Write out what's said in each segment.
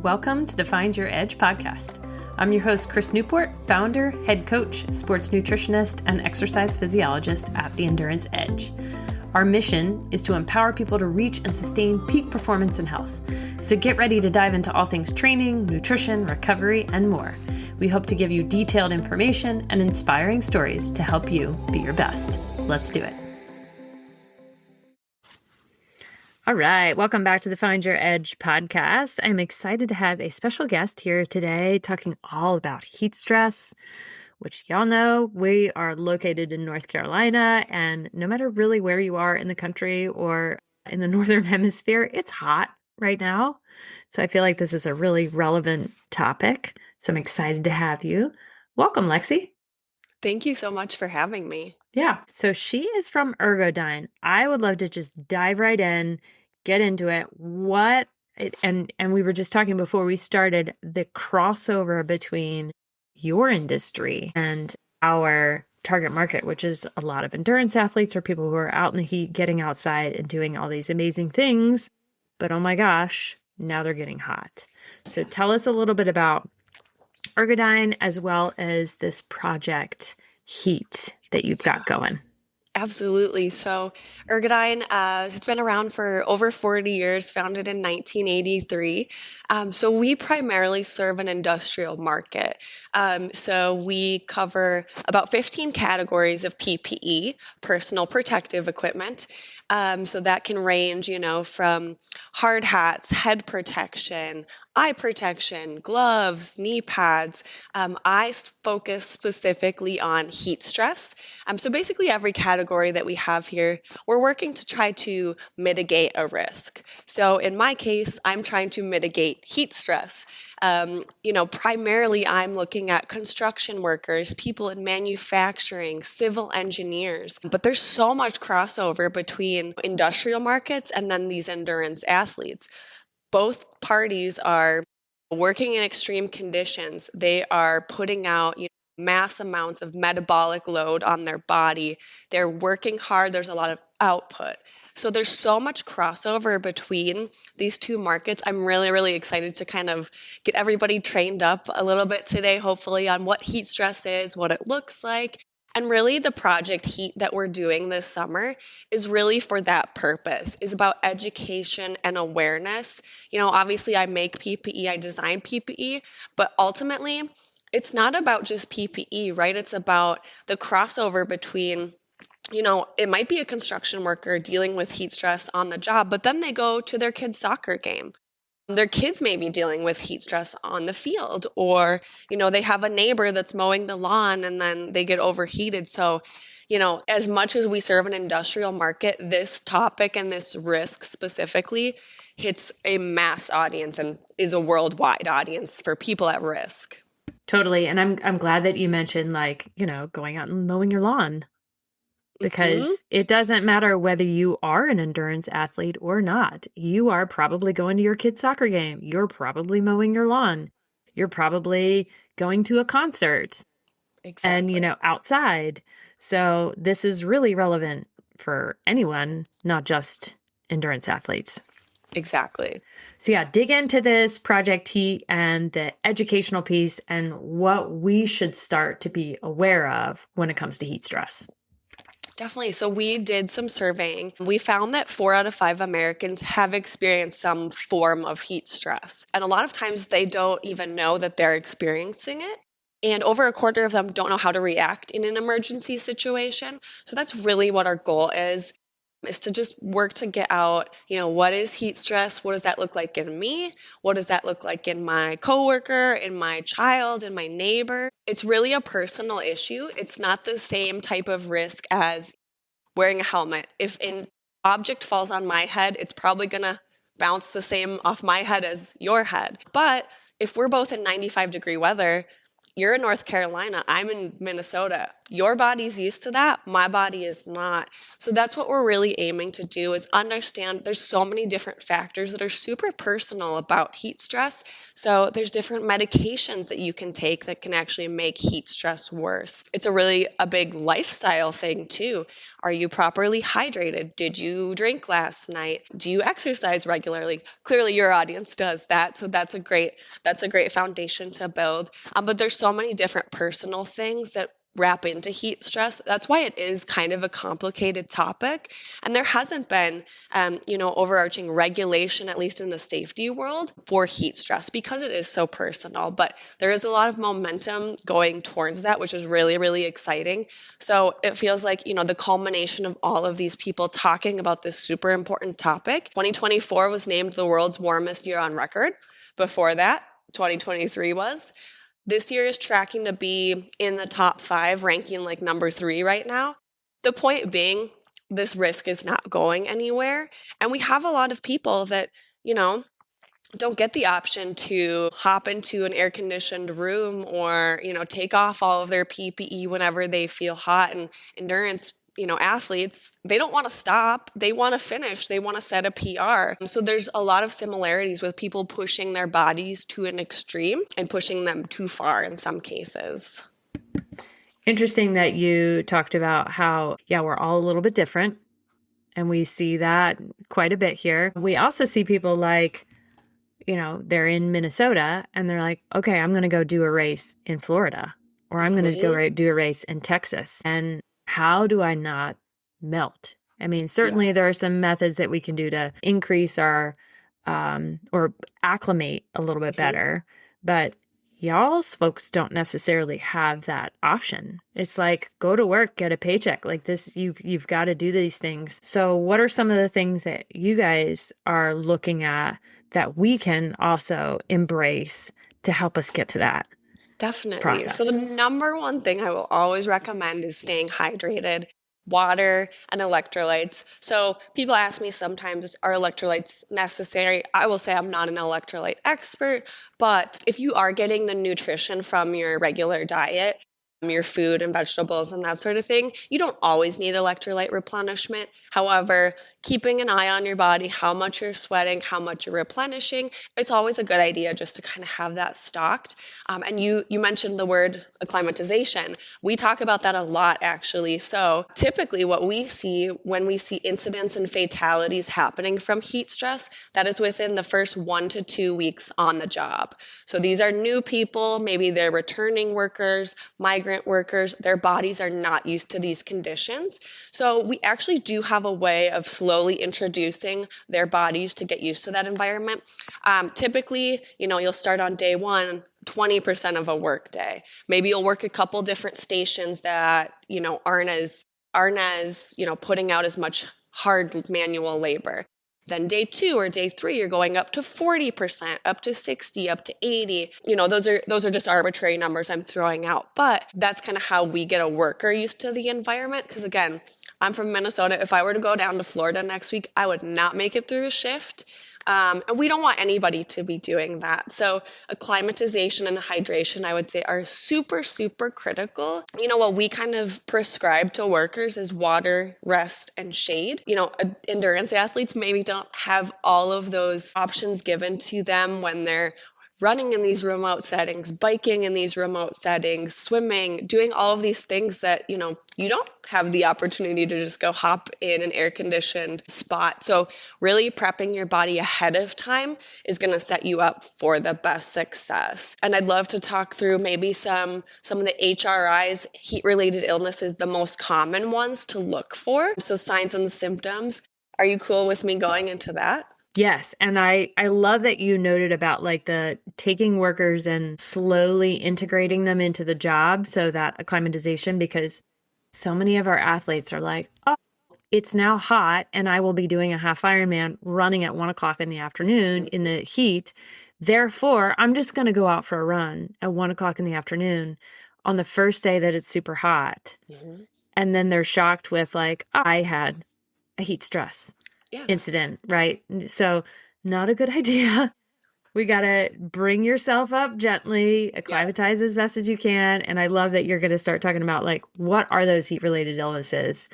Welcome to the Find Your Edge podcast. I'm your host, Chris Newport, founder, head coach, sports nutritionist, and exercise physiologist at the Endurance Edge. Our mission is to empower people to reach and sustain peak performance and health. So get ready to dive into all things training, nutrition, recovery, and more. We hope to give you detailed information and inspiring stories to help you be your best. Let's do it. All right. Welcome back to the Find Your Edge podcast. I'm excited to have a special guest here today talking all about heat stress, which y'all know we are located in North Carolina, and no matter really where you are in the country or in the Northern Hemisphere, it's hot right now. So I feel like this is a really relevant topic. So I'm excited to have you. Welcome, Lexi. Thank you so much for having me. Yeah. So she is from Ergodyne. I would love to just dive right in, get into it. And we were just talking before we started, the crossover between your industry and our target market, which is a lot of endurance athletes or people who are out in the heat, getting outside and doing all these amazing things. But oh my gosh, now they're getting hot. So tell us a little bit about Ergodyne as well as this project Heat that you've got going. Absolutely. So Ergodyne has been around for over 40 years, founded in 1983. So we primarily serve an industrial market. So we cover about 15 categories of PPE, personal protective equipment. So that can range, from hard hats, head protection, eye protection, gloves, knee pads. I focus specifically on heat stress. So basically every category that we have here, we're working to try to mitigate a risk. So in my case, I'm trying to mitigate heat stress. Primarily I'm looking at construction workers, people in manufacturing, civil engineers, but there's so much crossover between industrial markets and then these endurance athletes. Both parties are working in extreme conditions. They are putting out mass amounts of metabolic load on their body. They're working hard. There's a lot of output. So there's so much crossover between these two markets. I'm really, really excited to kind of get everybody trained up a little bit today, hopefully, on what heat stress is, what it looks like. And really the project Heat that we're doing this summer is really for that purpose, is about education and awareness. Obviously I make PPE, I design PPE, but ultimately it's not about just PPE, right? It's about the crossover between it might be a construction worker dealing with heat stress on the job, but then they go to their kid's soccer game. Their kids may be dealing with heat stress on the field, or, they have a neighbor that's mowing the lawn and then they get overheated. So, as much as we serve an industrial market, this topic and this risk specifically hits a mass audience and is a worldwide audience for people at risk. Totally. And I'm glad that you mentioned going out and mowing your lawn. Because it doesn't matter whether you are an endurance athlete or not. You are probably going to your kid's soccer game. You're probably mowing your lawn. You're probably going to a concert. Exactly. And, outside. So this is really relevant for anyone, not just endurance athletes. Exactly. So yeah, dig into this Project Heat and the educational piece and what we should start to be aware of when it comes to heat stress. Definitely. So we did some surveying. We found that 4 out of 5 Americans have experienced some form of heat stress. And a lot of times they don't even know that they're experiencing it. And over a quarter of them don't know how to react in an emergency situation. So that's really what our goal is to just work to get out, what is heat stress? What does that look like in me? What does that look like in my coworker, in my child, in my neighbor? It's really a personal issue. It's not the same type of risk as wearing a helmet. If an object falls on my head, it's probably going to bounce the same off my head as your head. But if we're both in 95-degree weather, you're in North Carolina, I'm in Minnesota. Your body's used to that, my body is not. So that's what we're really aiming to do, is understand there's so many different factors that are super personal about heat stress. So there's different medications that you can take that can actually make heat stress worse. It's a big lifestyle thing too. Are you properly hydrated? Did you drink last night? Do you exercise regularly? Clearly your audience does that, so that's a great foundation to build. But there's so many different personal things that wrap into heat stress. That's why it is kind of a complicated topic. And there hasn't been, overarching regulation, at least in the safety world, for heat stress because it is so personal. But there is a lot of momentum going towards that, which is really, really exciting. So it feels like, the culmination of all of these people talking about this super important topic. 2024 was named the world's warmest year on record. Before that, 2023 was. This year is tracking to be in the top 5, ranking like number 3 right now. The point being, this risk is not going anywhere. And we have a lot of people that, don't get the option to hop into an air conditioned room or, take off all of their PPE whenever they feel hot. And endurance, athletes, they don't want to stop. They want to finish. They want to set a PR. So there's a lot of similarities with people pushing their bodies to an extreme and pushing them too far in some cases. Interesting that you talked about how, yeah, we're all a little bit different. And we see that quite a bit here. We also see people like, they're in Minnesota and they're like, okay, I'm going to go do a race in Florida, or I'm going to go Mhm. do a race in Texas. And how do I not melt? I mean, Yeah, certainly there are some methods that we can do to increase our or acclimate a little bit mhm, better, but y'all's folks don't necessarily have that option. It's like go to work, get a paycheck. Like this, you've got to do these things. So what are some of the things that you guys are looking at that we can also embrace to help us get to that definitely. So the process? number one thing I will always recommend is staying hydrated. Water and electrolytes. So people ask me sometimes, are electrolytes necessary? I will say I'm not an electrolyte expert, but if you are getting the nutrition from your regular diet, your food and vegetables and that sort of thing, you don't always need electrolyte replenishment. However, keeping an eye on your body, how much you're sweating, how much you're replenishing, it's always a good idea just to kind of have that stocked. And you mentioned the word acclimatization. We talk about that a lot, actually. So typically, what we see when we see incidents and fatalities happening from heat stress, that is within the first 1 to 2 weeks on the job. So these are new people, maybe they're returning workers, migrant workers. Their bodies are not used to these conditions. So we actually do have a way of slowly introducing their bodies to get used to that environment. Typically, you'll start on day one, 20% of a work day. Maybe you'll work a couple different stations that, aren't as, putting out as much hard manual labor. Then day 2 or day 3, you're going up to 40%, up to 60, up to 80. Those are just arbitrary numbers I'm throwing out, but that's kind of how we get a worker used to the environment. Because again, I'm from Minnesota. If I were to go down to Florida next week, I would not make it through a shift. And we don't want anybody to be doing that. So acclimatization and hydration, I would say, are super, super critical. What we kind of prescribe to workers is water, rest, and shade. Endurance athletes maybe don't have all of those options given to them when they're running in these remote settings, biking in these remote settings, swimming, doing all of these things that, you don't have the opportunity to just go hop in an air conditioned spot. So really prepping your body ahead of time is going to set you up for the best success. And I'd love to talk through maybe some of the HRIs, heat related illnesses, the most common ones to look for. So signs and symptoms. Are you cool with me going into that? Yes, and I love that you noted about like the taking workers and slowly integrating them into the job, so that acclimatization, because so many of our athletes are like, oh, it's now hot and I will be doing a half Ironman running at 1 o'clock in the afternoon in the heat. Therefore, I'm just going to go out for a run at 1 o'clock in the afternoon on the first day that it's super hot. Mhm. And then they're shocked with like, oh, I had a heat stress Yes. incident, right? So not a good idea. We gotta bring yourself up gently, Yeah, acclimatize as best as you can. And I love that you're gonna start talking about like what are those heat related illnesses,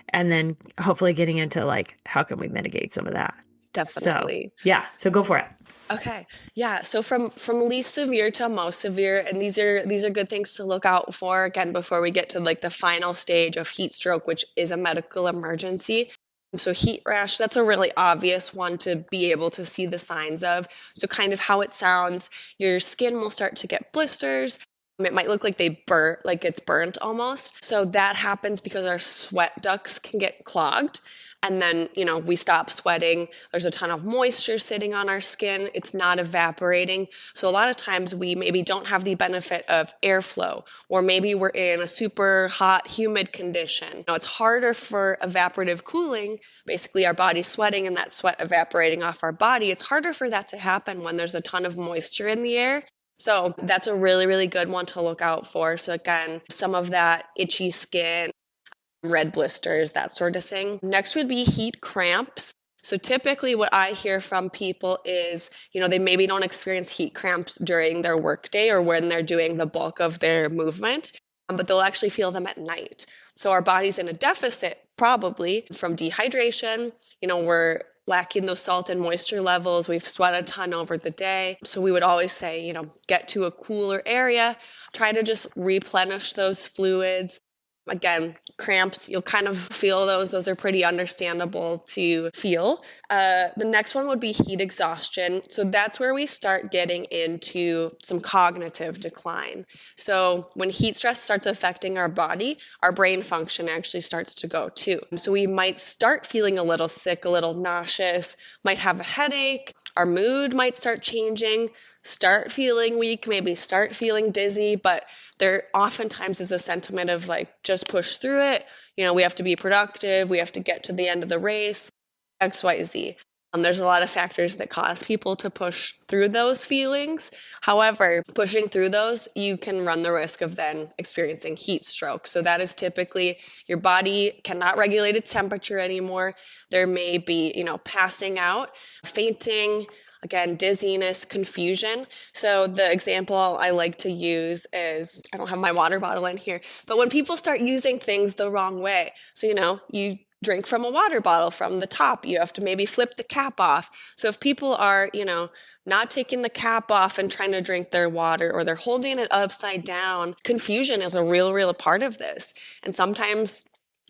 and then hopefully getting into like how can we mitigate some of that. So definitely. yeah, so go for it. Okay. Yeah. So from least severe to most severe, and these are good things to look out for again before we get to like the final stage of heat stroke, which is a medical emergency. So heat rash, that's a really obvious one to be able to see the signs of. So kind of how it sounds, your skin will start to get blisters. It might look like they burnt, like it's burnt almost. So that happens because our sweat ducts can get clogged. And then, we stop sweating. There's a ton of moisture sitting on our skin. It's not evaporating. So a lot of times we maybe don't have the benefit of airflow, or maybe we're in a super hot, humid condition. It's harder for evaporative cooling, basically our body sweating and that sweat evaporating off our body. It's harder for that to happen when there's a ton of moisture in the air. So that's a really, really good one to look out for. So again, some of that itchy skin, red blisters, that sort of thing. Next would be heat cramps. So typically what I hear from people is, they maybe don't experience heat cramps during their workday or when they're doing the bulk of their movement, but they'll actually feel them at night. So our body's in a deficit probably from dehydration. We're lacking those salt and moisture levels. We've sweat a ton over the day. So we would always say, get to a cooler area, try to just replenish those fluids. Again, cramps, you'll kind of feel those. Those are pretty understandable to feel. The next one would be heat exhaustion. So that's where we start getting into some cognitive decline. So when heat stress starts affecting our body, our brain function actually starts to go too. So we might start feeling a little sick, a little nauseous, might have a headache, our mood might start changing, start feeling weak, maybe start feeling dizzy, but there oftentimes is a sentiment of like, just push through it. We have to be productive. We have to get to the end of the race, XYZ. There's a lot of factors that cause people to push through those feelings. However, pushing through those, you can run the risk of then experiencing heat stroke. So that is typically your body cannot regulate its temperature anymore. There may be, passing out, fainting, again, dizziness, confusion. So the example I like to use is, I don't have my water bottle in here, but when people start using things the wrong way. So, you drink from a water bottle from the top, you have to maybe flip the cap off. So if people are, not taking the cap off and trying to drink their water, or they're holding it upside down, confusion is a real part of this. And sometimes,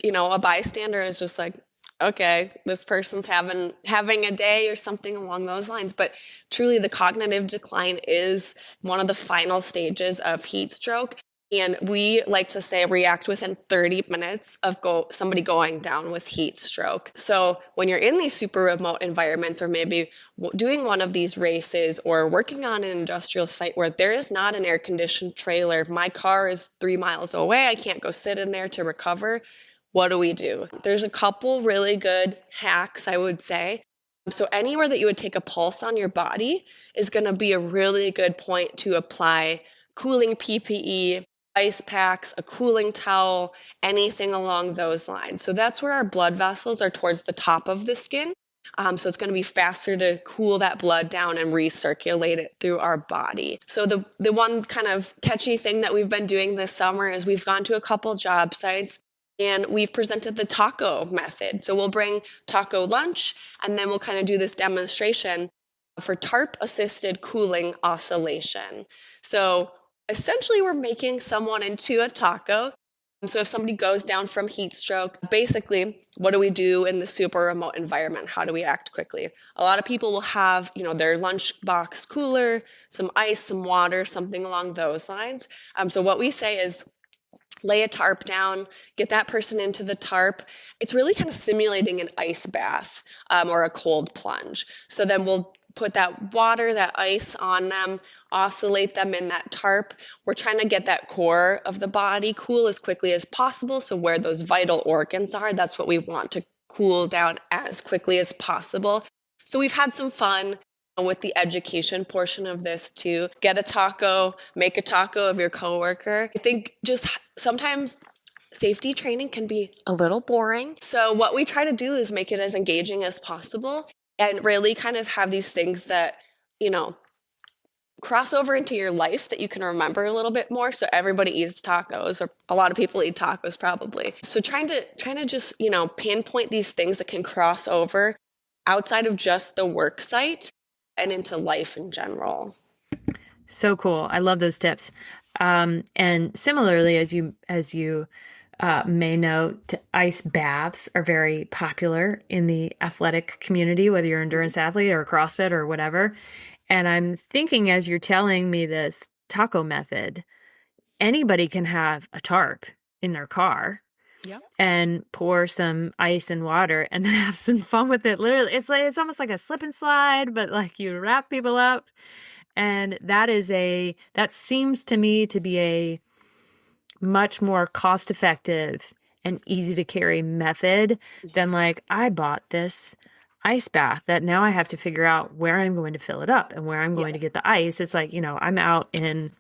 a bystander is just like, okay, this person's having a day or something along those lines. But truly, the cognitive decline is one of the final stages of heat stroke. And we like to say react within 30 minutes of somebody going down with heat stroke. So when you're in these super remote environments, or maybe doing one of these races, or working on an industrial site where there is not an air conditioned trailer, my car is 3 miles away, I can't go sit in there to recover. What do we do? There's a couple really good hacks, I would say. So anywhere that you would take a pulse on your body is going to be a really good point to apply cooling PPE, ice packs, a cooling towel, anything along those lines. So that's where our blood vessels are towards the top of the skin. So it's going to be faster to cool that blood down and recirculate it through our body. So the one kind of catchy thing that we've been doing this summer is we've gone to a couple job sites and we've presented the taco method. So we'll bring taco lunch, and then we'll kind of do this demonstration for Tarp Assisted Cooling Oscillation. So essentially, we're making someone into a taco. So if somebody goes down from heat stroke, basically, what do we do in the super remote environment? How do we act quickly? A lot of people will have, their lunchbox cooler, some ice, some water, something along those lines. So what we say is, lay a tarp down, get that person into the tarp. It's really kind of simulating an ice bath, or a cold plunge. So then we'll put that water, that ice on them, oscillate them in that tarp. We're trying to get that core of the body cool as quickly as possible. So where those vital organs are, that's what we want to cool down as quickly as possible. So we've had some fun with the education portion of this too. Get a taco, make a taco of your coworker. I think just sometimes safety training can be a little boring. So what we try to do is make it as engaging as possible, and really kind of have these things that, you know, cross over into your life that you can remember a little bit more. So everybody eats tacos, or a lot of people eat tacos probably. So trying to just, pinpoint these things that can cross over outside of just the work site and into life in general. So cool. I love those tips. And similarly, as you may know, ice baths are very popular in the athletic community, whether you're an endurance athlete or CrossFit or whatever. And I'm thinking as you're telling me this taco method, anybody can have a tarp in their car Yep. and pour some ice and water and have some fun with it. Literally, it's almost like a slip and slide, but like you wrap people up. And that seems to me to be a much more cost effective and easy to carry method than like I bought this ice bath that now I have to figure out where I'm going to fill it up and where I'm Yeah, going to get the ice. It's like, I'm out in,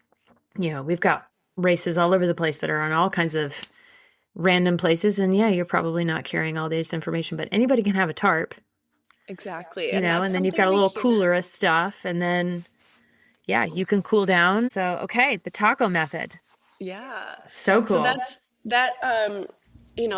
we've got races all over the place that are on all kinds of random places. And yeah, you're probably not carrying all this information, but anybody can have a tarp, exactly. And that's and then you've got something a we little hear. cooler of stuff. And then, yeah, you can cool down. So, okay, the taco method. Yeah. So So cool. that's that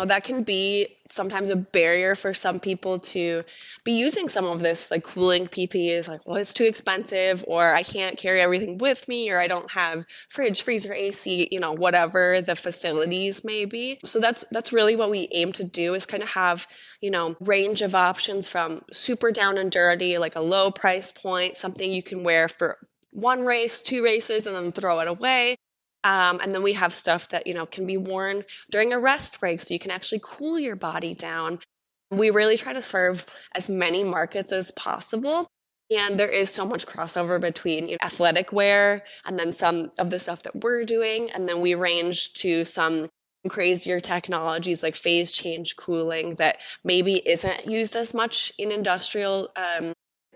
that can be sometimes a barrier for some people to be using some of this like cooling PPE is like, well, it's too expensive, or I can't carry everything with me, or I don't have fridge, freezer, AC, whatever the facilities may be. So that's really what we aim to do is kind of have, range of options from super down and dirty, like a low price point, something you can wear for one race, two races, and then throw it away. And then we have stuff that, can be worn during a rest break so you can actually cool your body down. We really try to serve as many markets as possible. And there is so much crossover between athletic wear and then some of the stuff that we're doing. And then we range to some crazier technologies like phase change cooling that maybe isn't used as much in industrial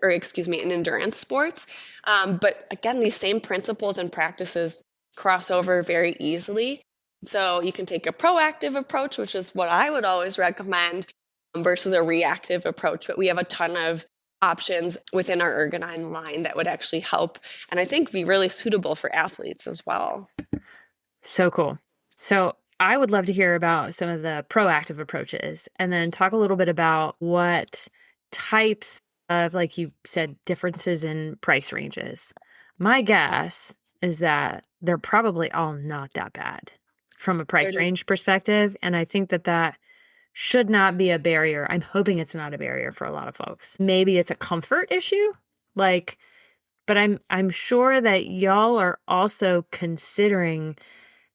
or excuse me, in endurance sports. But again, these same principles and practices cross over very easily. So you can take a proactive approach, which is what I would always recommend, versus a reactive approach. But we have a ton of options within our Ergodyne line that would actually help and I think be really suitable for athletes as well. So cool. So I would love to hear about some of the proactive approaches and then talk a little bit about what types of, like you said, differences in price ranges. My guess is that they're probably all not that bad from a They're, price range perspective. And I think that should not be a barrier. I'm hoping it's not a barrier for a lot of folks. Maybe it's a comfort issue. Like, but I'm sure that y'all are also considering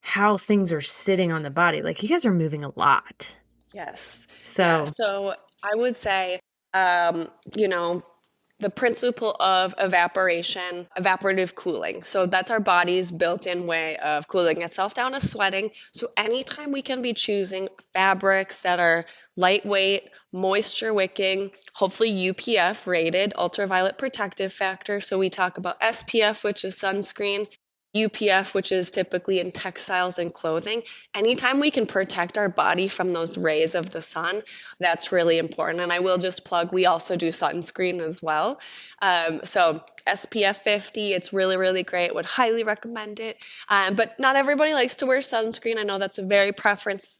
how things are sitting on the body. Like you guys are moving a lot. yes. Yeah. So, So I would say, um, you know, the principle of evaporation, evaporative cooling. So that's our body's built-in way of cooling itself down as sweating. So anytime we can be choosing fabrics that are lightweight, moisture wicking, hopefully UPF rated, ultraviolet protective factor. So we talk about SPF, which is sunscreen, UPF, which is typically in textiles and clothing. Anytime we can protect our body from those rays of the sun, that's really important. And I will just plug, we also do sunscreen as well. So SPF 50, it's really, really great. Would highly recommend it. But not everybody likes to wear sunscreen. I know that's a very preference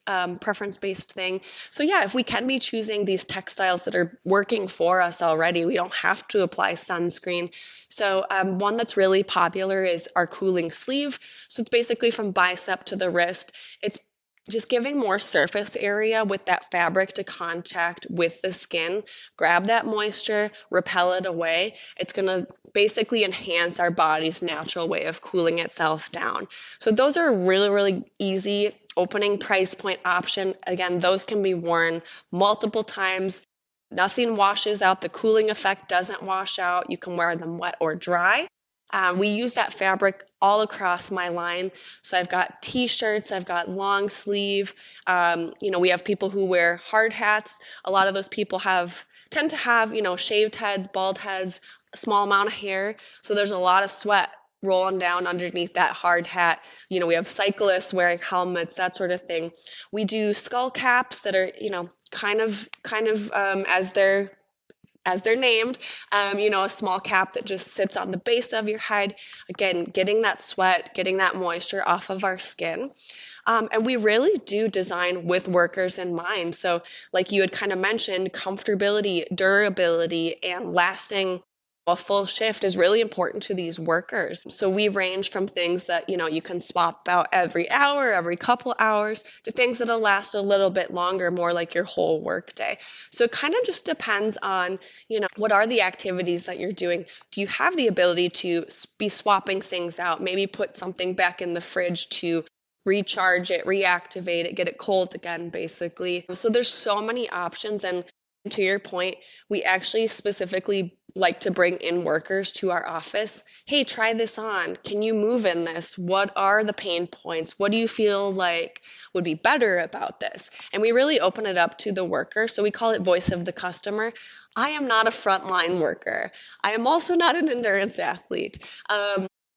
based thing. So yeah, if we can be choosing these textiles that are working for us already, we don't have to apply sunscreen. So one that's really popular is our cooling sleeve. So it's basically from bicep to the wrist. It's just giving more surface area with that fabric to contact with the skin, grab that moisture, repel it away. It's going to basically enhance our body's natural way of cooling itself down. So those are a really, really easy opening price point option. Again, those can be worn multiple times. Nothing washes out. The cooling effect doesn't wash out. You can wear them wet or dry. We use that fabric all across my line. So I've got t-shirts, I've got long sleeve. We have people who wear hard hats. A lot of those people tend to have, shaved heads, bald heads, a small amount of hair. So there's a lot of sweat rolling down underneath that hard hat. We have cyclists wearing helmets, that sort of thing. We do skull caps that are, kind of as they're as they're named, a small cap that just sits on the base of your head. Again, getting that sweat, getting that moisture off of our skin. And we really do design with workers in mind. So, like you had kind of mentioned, comfortability, durability, and lasting a full shift is really important to these workers. So we range from things that, you can swap out every hour, every couple hours, to things that'll last a little bit longer, more like your whole workday. So it kind of just depends on, what are the activities that you're doing? Do you have the ability to be swapping things out? Maybe put something back in the fridge to recharge it, reactivate it, get it cold again, basically. So there's so many options. And to your point, we actually specifically like to bring in workers to our office. Hey, try this on. Can you move in this? What are the pain points? What do you feel like would be better about this? And we really open it up to the worker. So we call it voice of the customer. I am not a frontline worker. I am also not an endurance athlete.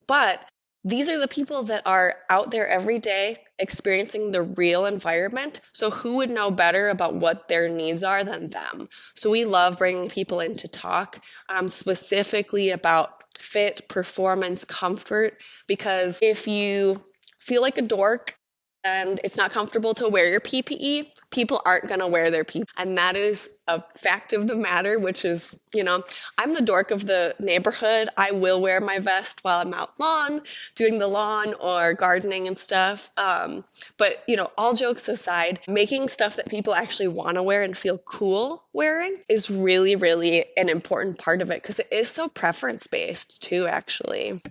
But these are the people that are out there every day experiencing the real environment. So, who would know better about what their needs are than them? So, we love bringing people in to talk specifically about fit, performance, comfort, because if you feel like a dork and it's not comfortable to wear your PPE, people aren't going to wear their PPE. And that is a fact of the matter, which is, I'm the dork of the neighborhood. I will wear my vest while I'm out doing the lawn or gardening and stuff. But, all jokes aside, making stuff that people actually want to wear and feel cool wearing is really, really an important part of it, because it is so preference based too, actually.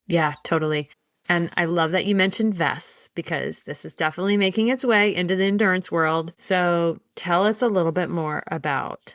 Yeah, totally. And I love that you mentioned vests because this is definitely making its way into the endurance world. So tell us a little bit more about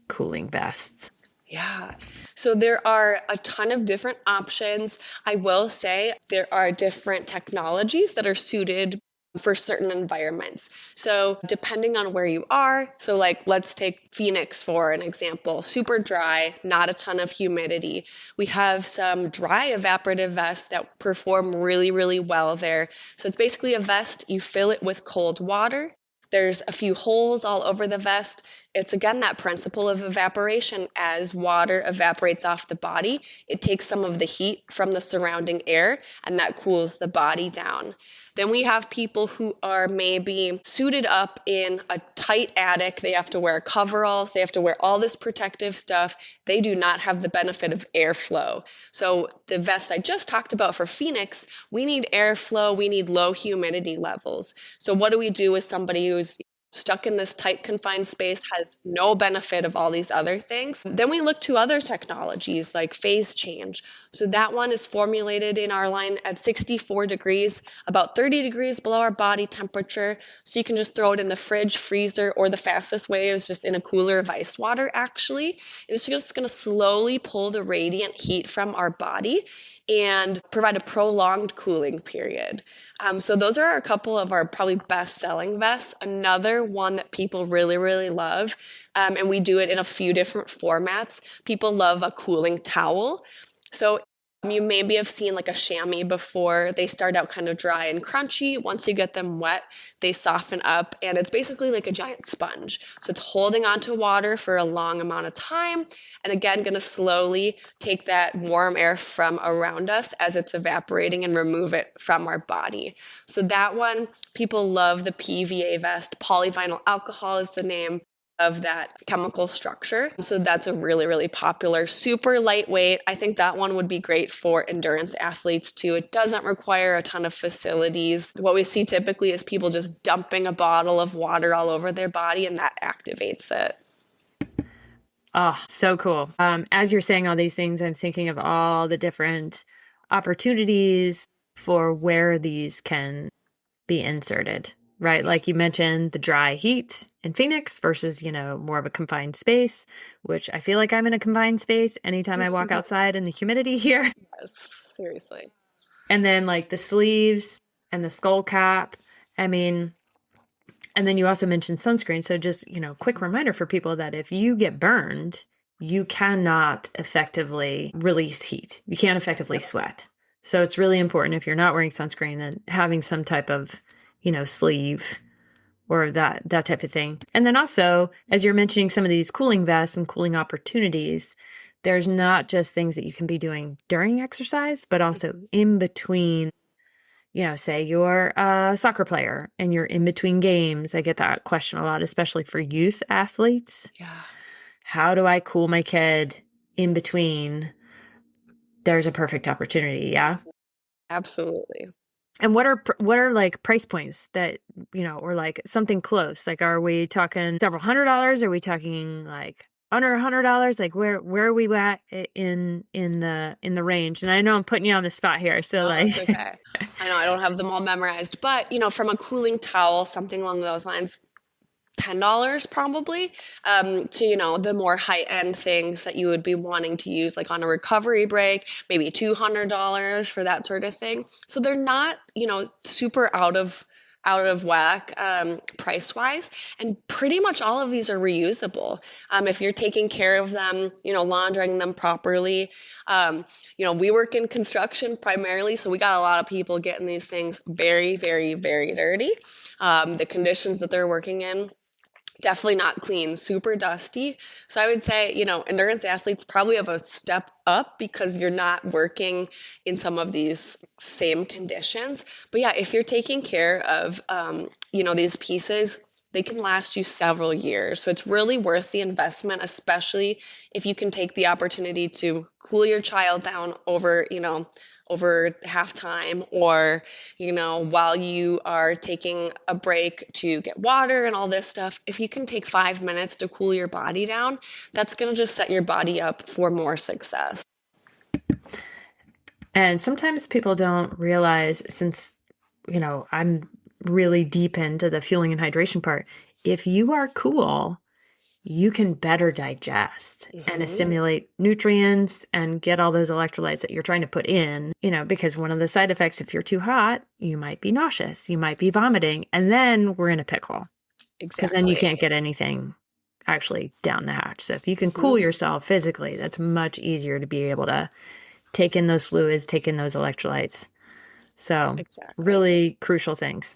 cooling vests. Yeah. So there are a ton of different options. I will say there are different technologies that are suited for certain environments. So depending on where you are, so like let's take Phoenix for an example, super dry, not a ton of humidity. We have some dry evaporative vests that perform really, really well there. So it's basically a vest, you fill it with cold water. There's a few holes all over the vest. It's again that principle of evaporation. As water evaporates off the body, it takes some of the heat from the surrounding air and that cools the body down. Then we have people who are maybe suited up in a tight attic. They have to wear coveralls. They have to wear all this protective stuff. They do not have the benefit of airflow. So the vest I just talked about for Phoenix, we need airflow. We need low humidity levels. So what do we do with somebody who's stuck in this tight confined space, has no benefit of all these other things? Then we look to other technologies like phase change. So that one is formulated in our line at 64 degrees, about 30 degrees below our body temperature. So you can just throw it in the fridge, freezer, or the fastest way is just in a cooler of ice water, actually. And it's just going to slowly pull the radiant heat from our body and provide a prolonged cooling period. So those are a couple of our probably best selling vests. Another one that people really, really love, and we do it in a few different formats. People love a cooling towel. So you maybe have seen like a chamois before. They start out kind of dry and crunchy. Once you get them wet, they soften up, and it's basically like a giant sponge. So it's holding onto water for a long amount of time, and again, going to slowly take that warm air from around us as it's evaporating and remove it from our body. So that one, people love the PVA vest. Polyvinyl alcohol is the name of that chemical structure. So that's a really, really popular, super lightweight. I think that one would be great for endurance athletes too. It doesn't require a ton of facilities. What we see typically is people just dumping a bottle of water all over their body, and that activates it. Oh, so cool. As you're saying all these things, I'm thinking of all the different opportunities for where these can be inserted, right? Like you mentioned, the dry heat in Phoenix versus, more of a confined space, which I feel like I'm in a confined space anytime I walk outside in the humidity here. Yes, seriously. And then like the sleeves and the skull cap. I mean, and then you also mentioned sunscreen. So just, quick reminder for people that if you get burned, you cannot effectively release heat. You can't effectively Yep. sweat. So it's really important if you're not wearing sunscreen, then having some type of, sleeve or that type of thing. And then also, as you're mentioning some of these cooling vests and cooling opportunities, there's not just things that you can be doing during exercise, but also Mhm. in between. Say you're a soccer player and you're in between games. I get that question a lot, especially for youth athletes. Yeah, How do I cool my kid in between? There's a perfect opportunity. Yeah. absolutely. And what are like price points that, or like something close? Like, are we talking several $100s? Are we talking like under $100? Like, where are we at in the range? And I know I'm putting you on the spot here, so Oh, like, that's okay. I know I don't have them all memorized, but from a cooling towel, something along those lines, $10 probably, to the more high end things that you would be wanting to use like on a recovery break, maybe $200 for that sort of thing. So they're not super out of whack, price wise, and pretty much all of these are reusable, if you're taking care of them, laundering them properly. We work in construction primarily, so we got a lot of people getting these things very, very, very dirty. The conditions that they're working in, definitely not clean, super dusty. So I would say, endurance athletes probably have a step up because you're not working in some of these same conditions. But yeah, if you're taking care of, these pieces, they can last you several years. So it's really worth the investment, especially if you can take the opportunity to cool your child down over halftime, or while you are taking a break to get water and all this stuff. If you can take 5 minutes to cool your body down, that's going to just set your body up for more success. and sometimes people don't realize, since, I'm really deep into the fueling and hydration part. If you are cool, you can better digest and Hmm. assimilate nutrients and get all those electrolytes that you're trying to put in, because one of the side effects, if you're too hot, you might be nauseous, you might be vomiting, and then we're in a pickle because then you Exactly. can't get anything actually down the hatch. So if you can Hmm. cool yourself physically, that's much easier to be able to take in those fluids, take in those electrolytes. So Exactly. really crucial things.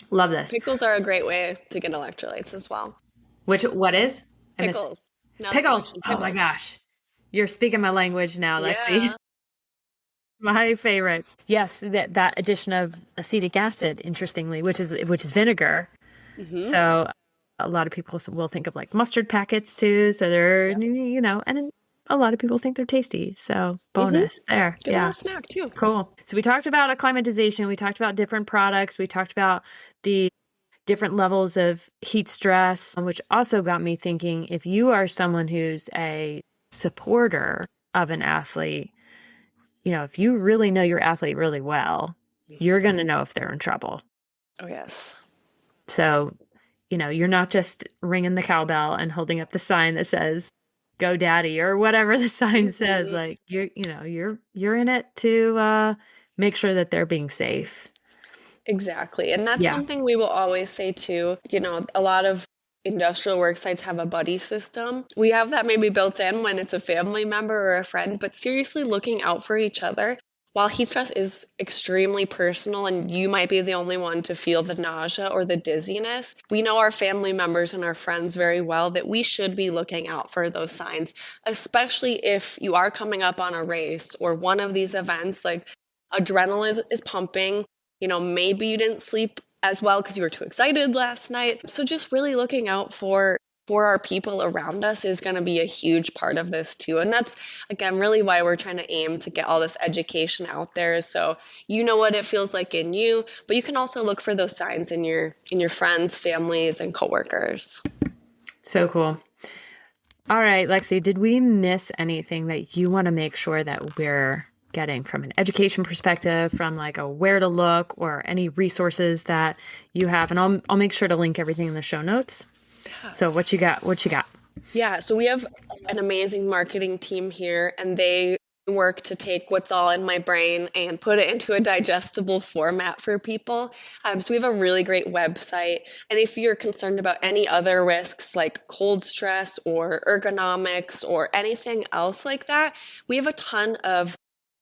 Love this. Pickles are a great way to get electrolytes as well. What is? I missed it. Pickles. Now that you Pickles. mentioned Oh my pickles. gosh. You're speaking my language now, Lexi. Yeah. My favorite. Yes, that addition of acetic acid, interestingly, which is vinegar. Hmm. So a lot of people will think of like mustard packets too. So they're, Yep. and then a lot of people think they're tasty. So Hmm. bonus there. Good little Yeah. snack too. Cool. So we talked about acclimatization. We talked about different products. We talked about the different levels of heat stress, which also got me thinking, if you are someone who's a supporter of an athlete, if you really know your athlete really well, you're going to know if they're in trouble. Oh yes. So, you're not just ringing the cowbell and holding up the sign that says "Go Daddy" or whatever the sign says. Hmm. Like, you're in it to make sure that they're being safe. Exactly. And that's Yeah. something we will always say too. A lot of industrial work sites have a buddy system. We have that maybe built in when it's a family member or a friend, but seriously looking out for each other. While heat stress is extremely personal and you might be the only one to feel the nausea or the dizziness, we know our family members and our friends very well that we should be looking out for those signs, especially if you are coming up on a race or one of these events. Like, adrenaline is pumping. Maybe you didn't sleep as well because you were too excited last night. So just really looking out for our people around us is going to be a huge part of this too. And that's again really why we're trying to aim to get all this education out there, so you know what it feels like in you, but you can also look for those signs in your friends, families, and coworkers. So cool. All right, Lexi, did we miss anything that you want to make sure that we're getting from an education perspective, from like a where to look or any resources that you have? And I'll make sure to link everything in the show notes. Yeah. So what you got? What you got? Yeah, so we have an amazing marketing team here, and they work to take what's all in my brain and put it into a digestible format for people. So we have a really great website. And if you're concerned about any other risks like cold stress or ergonomics or anything else like that, we have a ton of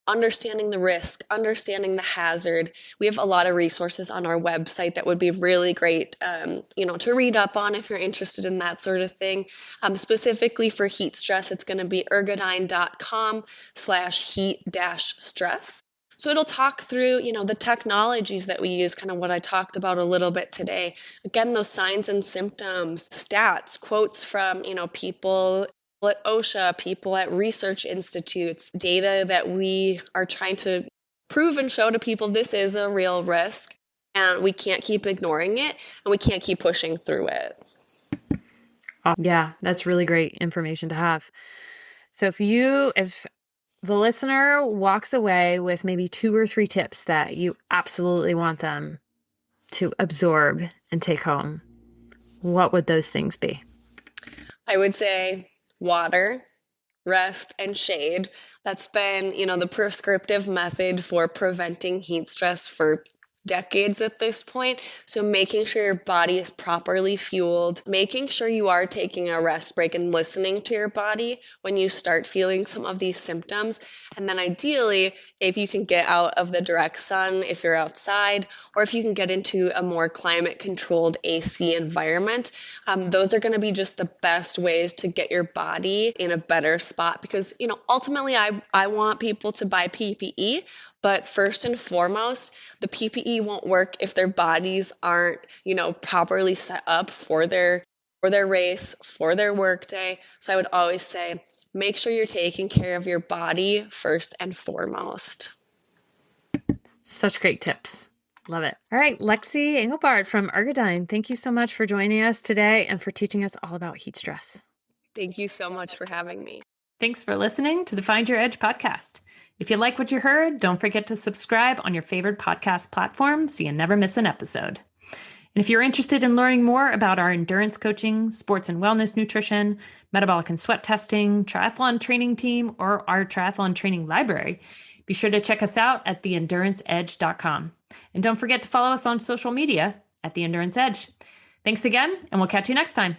understanding the risk, understanding the hazard. We have a lot of resources on our website that would be really great, to read up on if you're interested in that sort of thing. Specifically for heat stress, it's going to be ergodyne.com/heat-stress. So it'll talk through, the technologies that we use, kind of what I talked about a little bit today. Again, those signs and symptoms, stats, quotes from, people at OSHA, people at research institutes, data that we are trying to prove and show to people this is a real risk and we can't keep ignoring it and we can't keep pushing through it. Yeah, that's really great information to have. So if the listener walks away with maybe 2 or 3 tips that you absolutely want them to absorb and take home, what would those things be? I would say water, rest, and shade. That's been, the prescriptive method for preventing heat stress for decades at this point. So making sure your body is properly fueled, making sure you are taking a rest break and listening to your body when you start feeling some of these symptoms. And then ideally, if you can get out of the direct sun, if you're outside, or if you can get into a more climate controlled AC environment, those are going to be just the best ways to get your body in a better spot. Because, ultimately I want people to buy PPE, but first and foremost, the PPE won't work if their bodies aren't, properly set up for their race, for their workday. So I would always say, make sure you're taking care of your body first and foremost. Such great tips. Love it. All right, Lexi Engelbart from Ergodyne, thank you so much for joining us today and for teaching us all about heat stress. Thank you so much for having me. Thanks for listening to the Find Your Edge podcast. If you like what you heard, don't forget to subscribe on your favorite podcast platform so you never miss an episode. And if you're interested in learning more about our endurance coaching, sports and wellness nutrition, metabolic and sweat testing, triathlon training team, or our triathlon training library, be sure to check us out at theenduranceedge.com. And don't forget to follow us on social media at The Endurance Edge. Thanks again, and we'll catch you next time.